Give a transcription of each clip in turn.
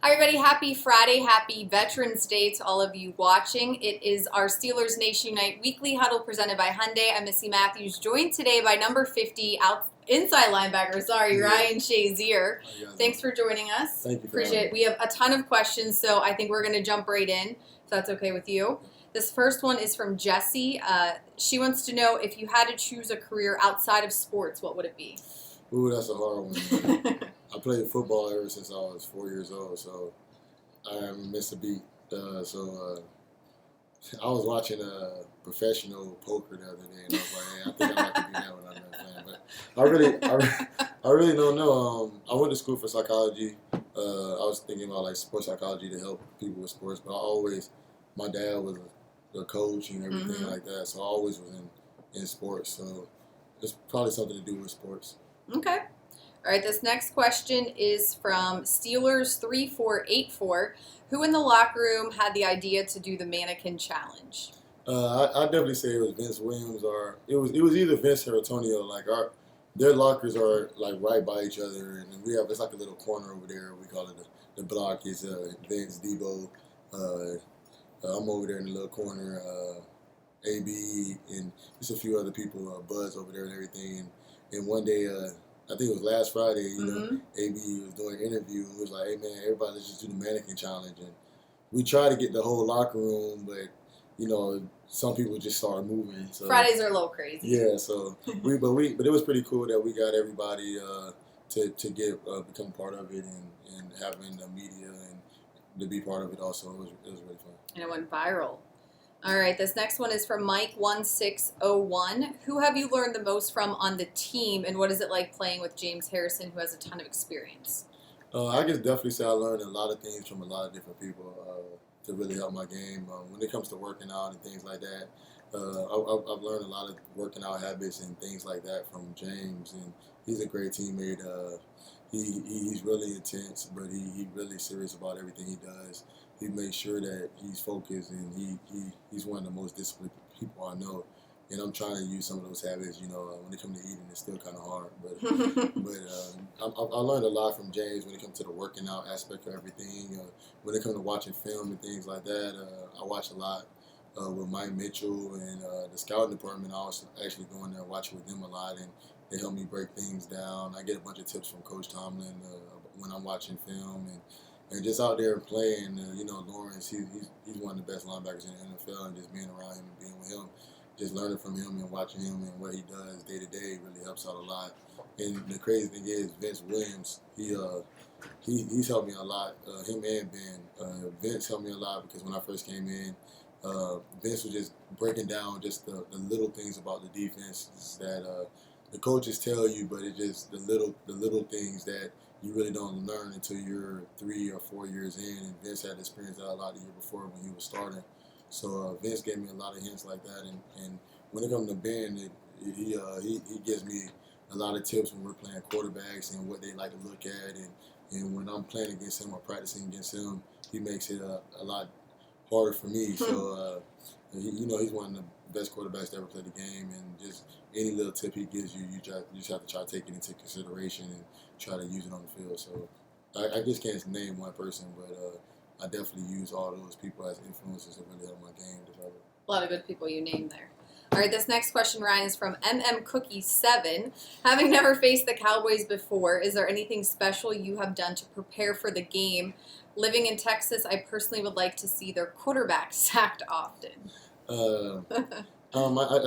Hi, everybody. Happy Friday. Happy Veterans Day to all of you watching. It is our Steelers Nation Unite Weekly Huddle presented by Hyundai. I'm Missy Matthews, joined today by number 50 inside linebacker, Ryan Shazier. Thanks for joining us. Thank you. Appreciate it. We have a ton of questions, so I think we're going to jump right in, if that's okay with you. This first one is from Jessie. She wants to know, if you had to choose a career outside of sports, what would it be? Ooh, that's a hard one. I played football ever since I was 4 years old, so I missed a beat. I was watching professional poker the other day, and I was like, hey, I think I'd like to do that when I'm not playing. But I really don't know. I went to school for psychology. I was thinking about like sports psychology to help people with sports, but my dad was a coach and everything like that, so I always was in sports. So it's probably something to do with sports. Okay. All right, this next question is from Steelers3484. Who in the locker room had the idea to do the Mannequin challenge? I definitely say it was Vince Williams, or it was either Vince or Antonio. Like their lockers are like right by each other, and it's like a little corner over there. We call it the block. Is Vince, Debo. I'm over there in the little corner. AB and just a few other people. Buzz over there and everything. And one day, I think it was last Friday, AB was doing an interview and was like, hey man, everybody, let's just do the Mannequin challenge. And we tried to get the whole locker room, but some people just started moving. So Fridays are a little crazy. Yeah, so but it was pretty cool that we got everybody to become part of it and having the media and to be part of it also. It was really fun. And it went viral. All right, this next one is from Mike1601. Who have you learned the most from on the team, and what is it like playing with James Harrison, who has a ton of experience? I can definitely say I learned a lot of things from a lot of different people to really help my game. When it comes to working out and things like that, I've learned a lot of working out habits and things like that from James, and he's a great teammate. He's really intense, but he's really serious about everything he does. He makes sure that he's focused, and he's one of the most disciplined people I know. And I'm trying to use some of those habits. When it comes to eating, it's still kind of hard. But I learned a lot from James when it comes to the working out aspect of everything. When it comes to watching film and things like that, I watch a lot with Mike Mitchell and the scouting department. I was actually going there and watching with them a lot, and they help me break things down. I get a bunch of tips from Coach Tomlin when I'm watching film and just out there playing. Lawrence, he's one of the best linebackers in the NFL, and just being around him and being with him, just learning from him and watching him and what he does day to day really helps out a lot. And the crazy thing is, Vince Williams, he's helped me a lot. Him and Ben. Vince helped me a lot because when I first came in, Vince was just breaking down just the little things about the defense that the coaches tell you, but it's just the little things that you really don't learn until you're 3 or 4 years in. And Vince had experienced that a lot the year before when he was starting. So Vince gave me a lot of hints like that. And when it comes to Ben, he gives me a lot of tips when we're playing quarterbacks and what they like to look at. And when I'm playing against him or practicing against him, he makes it a lot harder for me. So he's one of the best quarterbacks to ever play the game, and just any little tip he gives you, you just have to try to take it into consideration and try to use it on the field. So I just can't name one person, but I definitely use all those people as influences to really help my game develop. A lot of good people you named there. All right, this next question, Ryan, is from MMCookie7. Having never faced the Cowboys before, is there anything special you have done to prepare for the game? Living in Texas, I personally would like to see their quarterback sacked often. I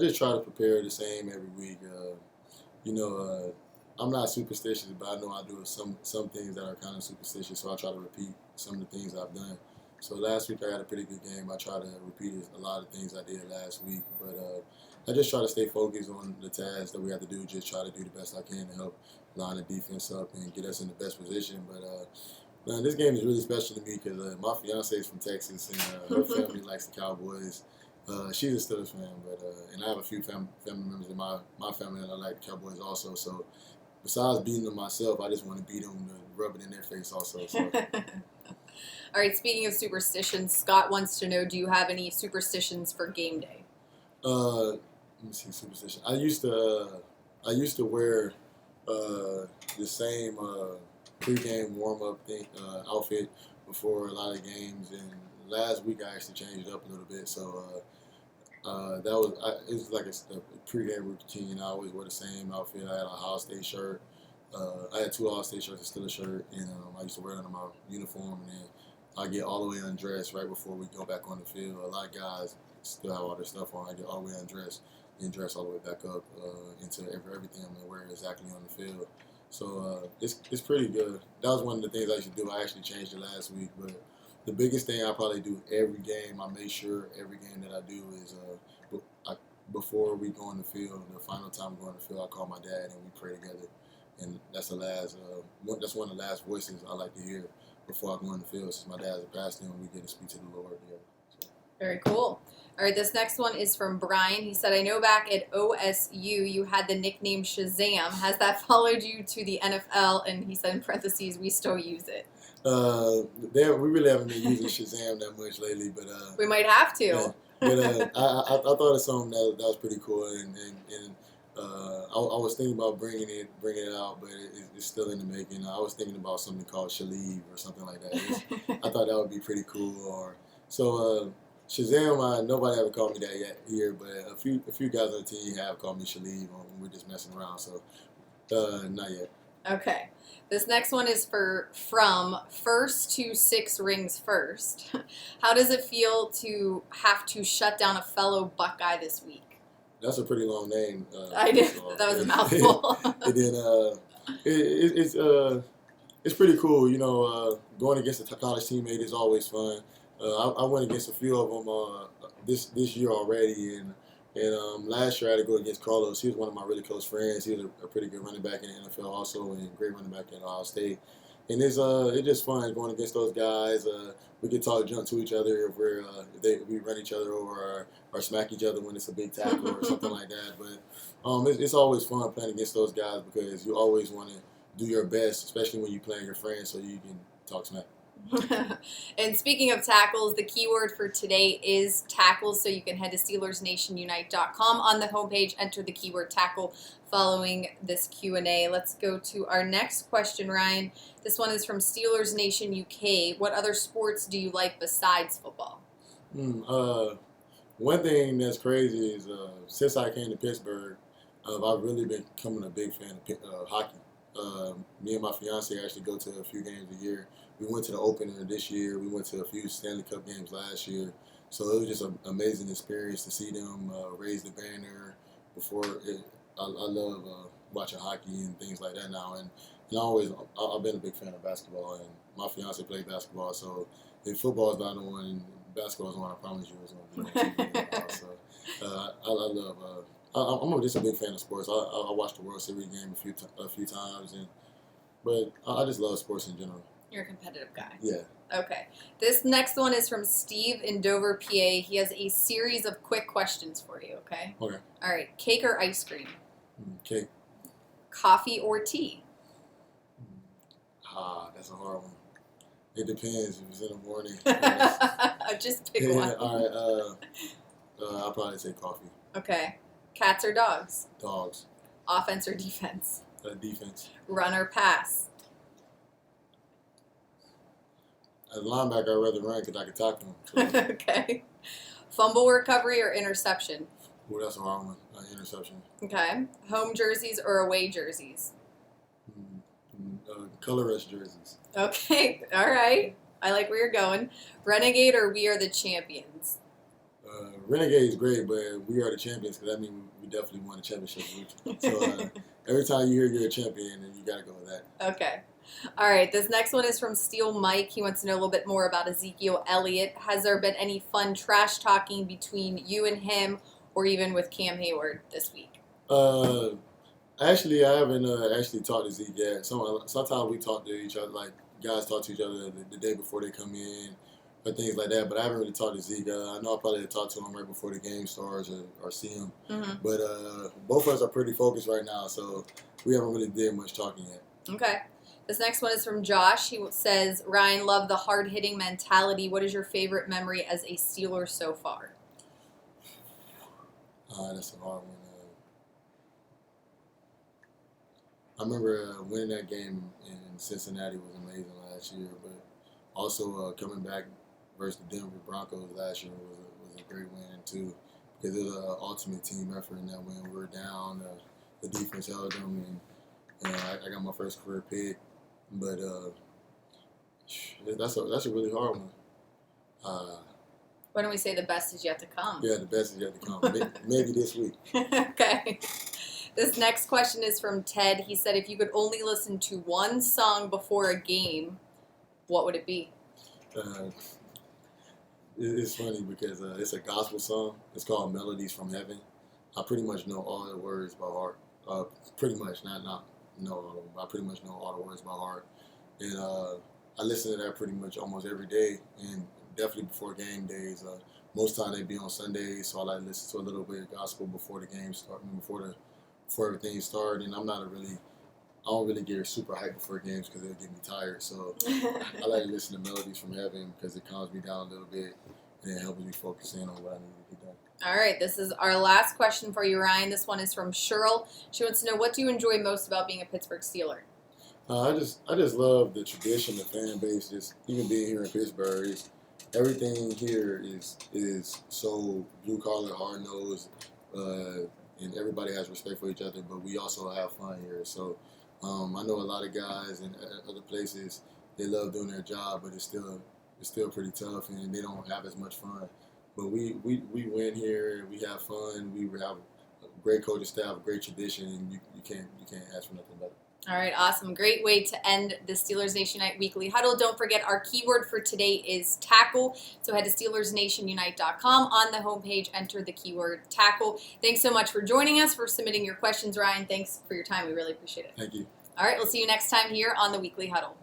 just try to prepare the same every week. I'm not superstitious, but I know I do some things that are kind of superstitious, so I try to repeat some of the things I've done. So last week I had a pretty good game. I try to repeat a lot of things I did last week, but I just try to stay focused on the tasks that we have to do. Just try to do the best I can to help line the defense up and get us in the best position. But man, this game is really special to me because my fiance is from Texas, and her family likes the Cowboys. She's a Steelers fan, and I have a few family members in my family that like the Cowboys also. So besides beating them myself, I just want to beat them to rub it in their face also. So. All right, speaking of superstitions, Scott wants to know, do you have any superstitions for game day? Let me see, superstition. I used to wear the same pregame warm-up outfit before a lot of games, and last week I actually changed it up a little bit. So it was like a pregame routine. I always wore the same outfit. I had a Ohio State shirt. I had 2 Ohio State shirts and still a shirt, and I used to wear it under my uniform, and then I get all the way undressed right before we go back on the field. A lot of guys still have all their stuff on. I get all the way undressed, then dress all the way back up into everything I'm gonna wear exactly on the field. So it's pretty good. That was one of the things I used to do. I actually changed it last week, but the biggest thing I probably do every game, I make sure every game that I do is before we go on the field, the final time we go on the field, I call my dad and we pray together. And that's that's one of the last voices I like to hear before I go on the field, since my dad's a pastor and we get to speak to the Lord together. So. Very cool. All right, this next one is from Brian. He said, I know back at OSU you had the nickname Shazam. Has that followed you to the NFL? And he said in parentheses, we still use it. We really haven't been using Shazam that much lately, but we might have to. Yeah, but I thought of something that was pretty cool, and I was thinking about bringing it out, but it's still in the making. I was thinking about something called Shaleev or something like that. I thought that would be pretty cool. Shazam, nobody ever called me that yet here, but a few guys on the team have called me Shaleev when we're just messing around. So not yet. Okay. This next one is from first to 6 rings first. How does it feel to have to shut down a fellow Buckeye this week? That's a pretty long name. I did. That was a mouthful. And then it's pretty cool. Going against a college teammate is always fun. I went against a few of them this year already, and last year I had to go against Carlos. He was one of my really close friends. He was a pretty good running back in the NFL also, and a great running back in Ohio State. And it's just fun going against those guys. We can talk junk to each other if we run each other over or smack each other when it's a big tackle or something like that. But it's always fun playing against those guys because you always want to do your best, especially when you're playing your friends, so you can talk smack. And speaking of tackles, the keyword for today is tackles, so you can head to SteelersNationUnite.com. On the homepage, enter the keyword tackle following this Q&A. Let's go to our next question, Ryan. This one is from Steelers Nation UK. What other sports do you like besides football? One thing that's crazy is since I came to Pittsburgh, I've really been becoming a big fan of hockey. Me and my fiance actually go to a few games a year. We went to the opener this year. We went to a few Stanley Cup games last year. So it was just an amazing experience to see them raise the banner. I love watching hockey and things like that now. And I've been a big fan of basketball. And my fiance played basketball. So if football is not on, basketball is on. I promise you it's on TV. So I love. I'm just a big fan of sports. I watched the World Series game a few times, but I just love sports in general. You're a competitive guy. Yeah. Okay. This next one is from Steve in Dover, PA. He has a series of quick questions for you, okay? Okay. All right. Cake or ice cream? Cake. Coffee or tea? That's a hard one. It depends if it's in the morning. Just pick one. All right. I'll probably say coffee. Okay. Cats or dogs? Dogs. Offense or defense? Defense. Run or pass? As a linebacker, I'd rather run because I can tackle him. So. Okay. Fumble recovery or interception? Oh, that's a hard one. Interception. Okay. Home jerseys or away jerseys? Colorless jerseys. Okay. All right. I like where you're going. Renegade or We Are the Champions? Renegade is great, but We Are the Champions because that means we definitely won the championship. So every time you hear you're a champion, then you got to go with that. Okay. All right. This next one is from Steel Mike. He wants to know a little bit more about Ezekiel Elliott. Has there been any fun trash talking between you and him or even with Cam Hayward this week? Actually, I haven't actually talked to Zeke yet. Sometimes we talk to each other, like guys talk to each other the day before they come in. Or things like that, but I haven't really talked to Zeke. I know I'll probably talk to him right before the game starts or see him. Mm-hmm. But both of us are pretty focused right now, so we haven't really did much talking yet. Okay. This next one is from Josh. He says, Ryan, love the hard-hitting mentality. What is your favorite memory as a Steeler so far? That's a hard one. I remember winning that game in Cincinnati was amazing last year, but Also, coming back versus the Denver Broncos last year was a great win too, because it was an ultimate team effort in that win. We were down, the defense held them, and I got my first career pick. But that's a really hard one. Why don't we say the best is yet to come? Yeah, the best is yet to come. Maybe this week. Okay. This next question is from Ted. He said, if you could only listen to one song before a game, what would it be? It's funny because it's a gospel song. It's called Melodies from Heaven. I pretty much know all the words by heart. Pretty much, not know all of them. I pretty much know all the words by heart. And I listen to that pretty much almost every day, and definitely before game days. Most time they be on Sundays, so I like to listen to a little bit of gospel before the game start, before everything starts. And I don't really get super hyped before games because it'll get me tired. So I like to listen to Melodies from Heaven because it calms me down a little bit and it helps me focus in on what I need to get done. All right, this is our last question for you, Ryan. This one is from Cheryl. She wants to know, what do you enjoy most about being a Pittsburgh Steeler? I just love the tradition, the fan base. Just even being here in Pittsburgh, everything here is so blue collar, hard nosed, and everybody has respect for each other. But we also have fun here. So I know a lot of guys in other places, they love doing their job, but it's still pretty tough, and they don't have as much fun. But we win here, we have fun, we have a great coaching staff, a great tradition, and you can't ask for nothing better. All right, awesome. Great way to end the Steelers Nation Unite Weekly Huddle. Don't forget, our keyword for today is tackle. So head to SteelersNationUnite.com. On the homepage, enter the keyword tackle. Thanks so much for joining us, for submitting your questions, Ryan. Thanks for your time. We really appreciate it. Thank you. All right, we'll see you next time here on the Weekly Huddle.